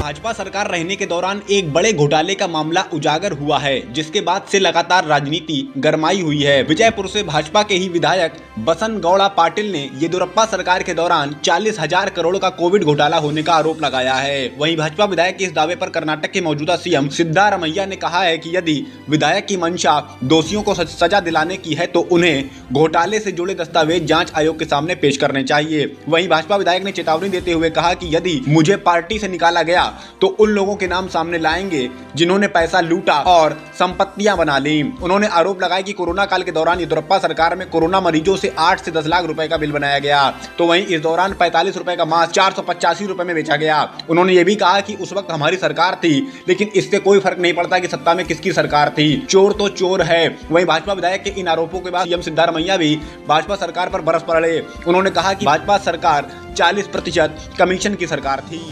भाजपा सरकार रहने के दौरान एक बड़े घोटाले का मामला उजागर हुआ है, जिसके बाद से लगातार राजनीति गरमाई हुई है। विजयपुर से भाजपा के ही विधायक बसंत गौड़ा पाटिल ने येदियुरप्पा सरकार के दौरान 40,000 करोड़ का कोविड घोटाला होने का आरोप लगाया है। वहीं भाजपा विधायक के इस दावे पर कर्नाटक के मौजूदा सीएम सिद्धारमैया ने कहा है कि यदि विधायक की मंशा दोषियों को सजा दिलाने की है तो उन्हें घोटाले से जुड़े दस्तावेज जांच आयोग के सामने पेश करने चाहिए। वहीं भाजपा विधायक ने चेतावनी देते हुए कहा कि यदि मुझे पार्टी से निकाला गया तो उन लोगों के नाम सामने लाएंगे जिन्होंने पैसा लूटा और संपत्तियां बना ली। उन्होंने आरोप लगाया कि कोरोना काल के दौरान येदियुरप्पा सरकार में कोरोना मरीजों से 8 से 10 लाख रुपए का बिल बनाया गया, तो वहीं इस दौरान 45 रुपए का मास्क 485 रुपए में बेचा गया। उन्होंने ये भी कहा कि उस वक्त हमारी सरकार थी, लेकिन इससे कोई फर्क नहीं पड़ता कि सत्ता में किसकी सरकार थी, चोर तो चोर है। वहीं भाजपा विधायक के इन आरोपों के बाद सीएम सिद्धारमैया भी भाजपा सरकार पर बरस पड़े। उन्होंने कहा कि भाजपा सरकार 40% कमीशन की सरकार थी।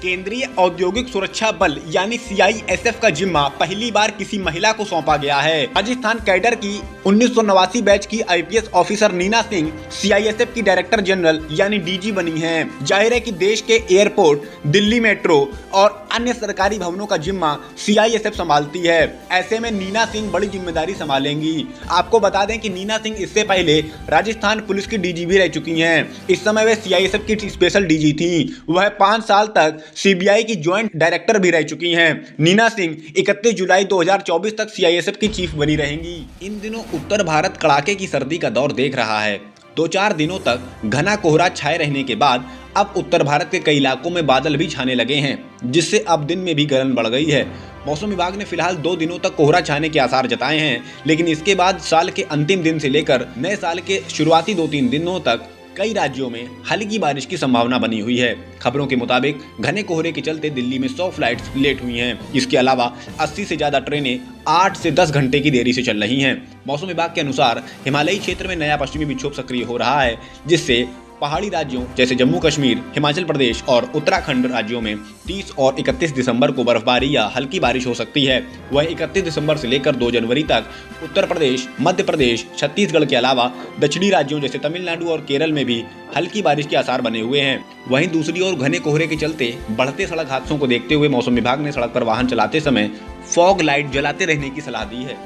केंद्रीय औद्योगिक सुरक्षा बल यानी CISF का जिम्मा पहली बार किसी महिला को सौंपा गया है। राजस्थान कैडर की 1989 बैच की IPS officer Neena Singh CISF की डायरेक्टर जनरल यानी DG बनी हैं। जाहिर है कि देश के एयरपोर्ट, दिल्ली मेट्रो और अन्य सरकारी भवनों का जिम्मा CISF संभालती है। ऐसे में नीना सिंह बड़ी जिम्मेदारी संभालेंगी। आपको बता दें कि नीना सिंह इससे पहले राजस्थान पुलिस की DG भी रह चुकी हैं। इस समय वे CISF की स्पेशल DG थी। वह 5 साल तक CBI की ज्वाइंट डायरेक्टर भी रह चुकी हैं। नीना सिंह 31 जुलाई 2024 तक CISF की चीफ बनी रहेंगी। इन दिनों उत्तर भारत कड़ाके की सर्दी का दौर देख रहा है। 2-4 दिनों तक घना कोहरा छाए रहने के बाद अब उत्तर भारत के कई इलाकों में बादल भी छाने लगे हैं, जिससे अब दिन में भी गर्मी बढ़ गई है। मौसम विभाग ने फिलहाल 2 दिनों तक कोहरा छाने के आसार जताए हैं, लेकिन इसके बाद साल के अंतिम दिन से लेकर नए साल के शुरुआती 2-3 दिनों तक कई राज्यों में हल्की बारिश की संभावना बनी हुई है। खबरों के मुताबिक घने कोहरे के चलते दिल्ली में 100 फ्लाइट्स लेट हुई हैं। इसके अलावा 80 से ज्यादा ट्रेनें 8 से 10 घंटे की देरी से चल रही हैं। मौसम विभाग के अनुसार हिमालयी क्षेत्र में नया पश्चिमी विक्षोभ सक्रिय हो रहा है, जिससे पहाड़ी राज्यों जैसे जम्मू कश्मीर, हिमाचल प्रदेश और उत्तराखंड राज्यों में 30 और 31 दिसंबर को बर्फबारी या हल्की बारिश हो सकती है। वहीं 31 दिसंबर से लेकर 2 जनवरी तक उत्तर प्रदेश, मध्य प्रदेश, छत्तीसगढ़ के अलावा दक्षिणी राज्यों जैसे तमिलनाडु और केरल में भी हल्की बारिश के आसार बने हुए हैं। वहीं दूसरी ओर घने कोहरे के चलते बढ़ते सड़क हादसों को देखते हुए मौसम विभाग ने सड़क पर वाहन चलाते समय फॉग लाइट जलाते रहने की सलाह दी है।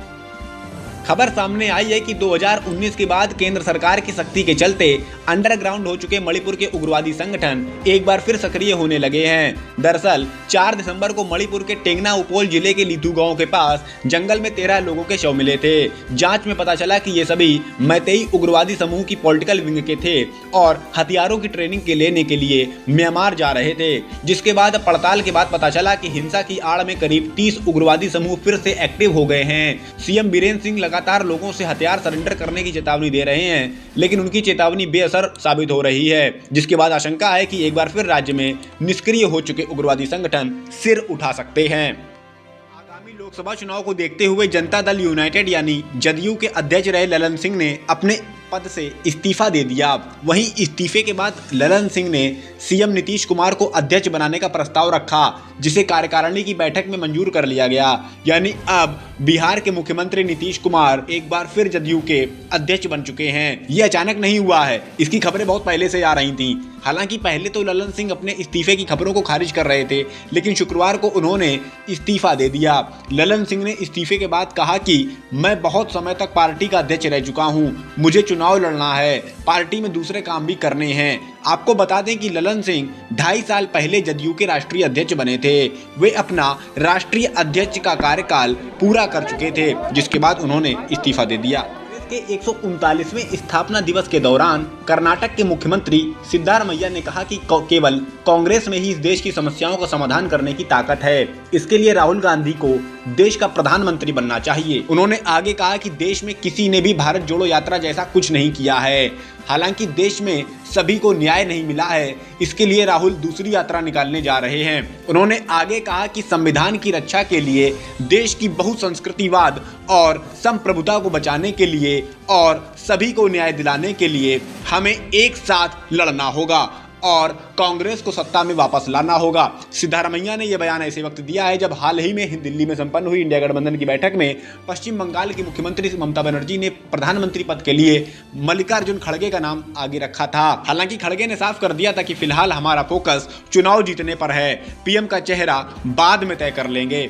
खबर सामने आई है कि 2019 के बाद केंद्र सरकार की सख्ती के चलते अंडरग्राउंड हो चुके मणिपुर के उग्रवादी संगठन एक बार फिर सक्रिय होने लगे हैं। दरअसल 4 दिसंबर को मणिपुर के टेंगना उपोल जिले के लीथू गांव के पास जंगल में 13 लोगों के शव मिले थे। जांच में पता चला कि ये सभी मैतेई उग्रवादी समूह की पॉलिटिकल विंग के थे और हथियारों की ट्रेनिंग के लेने के लिए म्यांमार जा रहे थे। जिसके बाद पड़ताल के बाद पता चला कि हिंसा की आड़ में करीब 30 उग्रवादी समूह फिर से एक्टिव हो गए हैं। सीएम बीरेंद्र सिंह लगातार लोगों से हथियार सरेंडर करने की चेतावनी दे रहे हैं, लेकिन उनकी चेतावनी बेअसर साबित हो रही है, जिसके बाद आशंका है कि एक बार फिर राज्य में निष्क्रिय हो चुके उग्रवादी संगठन सिर उठा सकते हैं। आगामी लोकसभा चुनाव को देखते हुए जनता दल यूनाइटेड यानी जदयू के अध्यक्ष रहे ललन सिंह ने अपने पद से इस्तीफा दे दिया। वहीं इस्तीफे के बाद ललन सिंह ने सीएम नीतीश कुमार को अध्यक्ष बनाने का प्रस्ताव रखा, जिसे कार्यकारिणी की बैठक में मंजूर कर लिया गया। यानी अब बिहार के मुख्यमंत्री नीतीश कुमार एक बार फिर जदयू के अध्यक्ष बन चुके हैं। ये अचानक नहीं हुआ है, इसकी खबरें बहुत पहले से आ रही थीं। हालांकि पहले तो ललन सिंह अपने इस्तीफे की खबरों को खारिज कर रहे थे, लेकिन शुक्रवार को उन्होंने इस्तीफा दे दिया। ललन सिंह ने इस्तीफे के बाद कहा कि मैं बहुत समय तक पार्टी का अध्यक्ष रह चुका हूं, मुझे चुनाव लड़ना है, पार्टी में दूसरे काम भी करने हैं। आपको बता दें कि ललन सिंह 2.5 साल पहले जदयू के राष्ट्रीय अध्यक्ष बने थे। वे अपना राष्ट्रीय अध्यक्ष का कार्यकाल पूरा कर चुके थे, जिसके बाद उन्होंने इस्तीफा दे दिया। के 139वें स्थापना दिवस के दौरान कर्नाटक के मुख्यमंत्री सिद्धारमैया ने कहा कि केवल कांग्रेस में ही इस देश की समस्याओं का समाधान करने की ताकत है। इसके लिए राहुल गांधी को देश का प्रधानमंत्री बनना चाहिए। उन्होंने आगे कहा कि देश में किसी ने भी भारत जोड़ो यात्रा जैसा कुछ नहीं किया है। हालांकि देश में सभी को न्याय नहीं मिला है, इसके लिए राहुल दूसरी यात्रा निकालने जा रहे हैं। उन्होंने आगे कहा कि संविधान की रक्षा के लिए, देश की बहुसंस्कृतिवाद और संप्रभुता को बचाने के लिए और सभी को न्याय दिलाने के लिए हमें एक साथ लड़ना होगा। और कांग्रेस को सत्ता में वापस लाना होगा। सिद्धारमैया ने यह बयान ऐसे वक्त दिया है जब हाल ही में दिल्ली में संपन्न हुई इंडिया गठबंधन की बैठक में पश्चिम बंगाल की मुख्यमंत्री ममता बनर्जी ने प्रधानमंत्री पद के लिए मल्लिकार्जुन खड़गे का नाम आगे रखा था। हालांकि खड़गे ने साफ कर दिया था कि फिलहाल हमारा फोकस चुनाव जीतने पर है, पीएम का चेहरा बाद में तय कर लेंगे।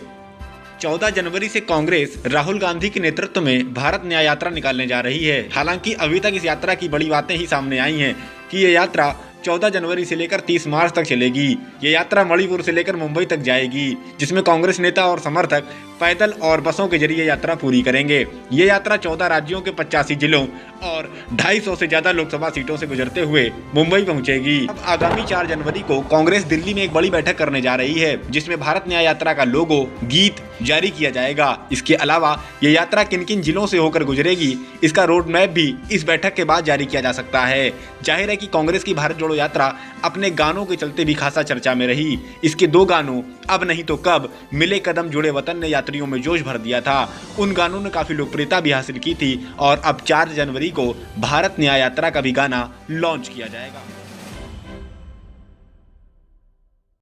14 जनवरी से कांग्रेस राहुल गांधी के नेतृत्व में भारत न्याय यात्रा निकालने जा रही है। हालांकि अभी तक इस यात्रा की बड़ी बातें ही सामने आई हैं कि ये यात्रा 14 जनवरी से लेकर 30 मार्च तक चलेगी। ये यात्रा मणिपुर से लेकर मुंबई तक जाएगी, जिसमें कांग्रेस नेता और समर्थक पैदल और बसों के जरिए यात्रा पूरी करेंगे। ये यात्रा 14 राज्यों के 85 जिलों और 250 से ज्यादा लोकसभा सीटों से गुजरते हुए मुंबई पहुंचेगी। अब आगामी 4 जनवरी को कांग्रेस दिल्ली में एक बड़ी बैठक करने जा रही है, जिसमें भारत न्याय यात्रा का लोगो, गीत जारी किया जाएगा। इसके अलावा ये यात्रा किन किन जिलों से होकर गुजरेगी, इसका रोड मैप भी इस बैठक के बाद जारी किया जा सकता है। जाहिर है कि कांग्रेस की भारत जोड़ो यात्रा अपने गानों के चलते भी खासा चर्चा में रही। इसके 2 गानों अब नहीं तो कब, मिले कदम जुड़े वतन ने यात्रियों में जोश भर दिया था। उन गानों ने काफी लोकप्रियता भी हासिल की थी और अब 4 जनवरी को भारत न्याय यात्रा का भी गाना लॉन्च किया जाएगा।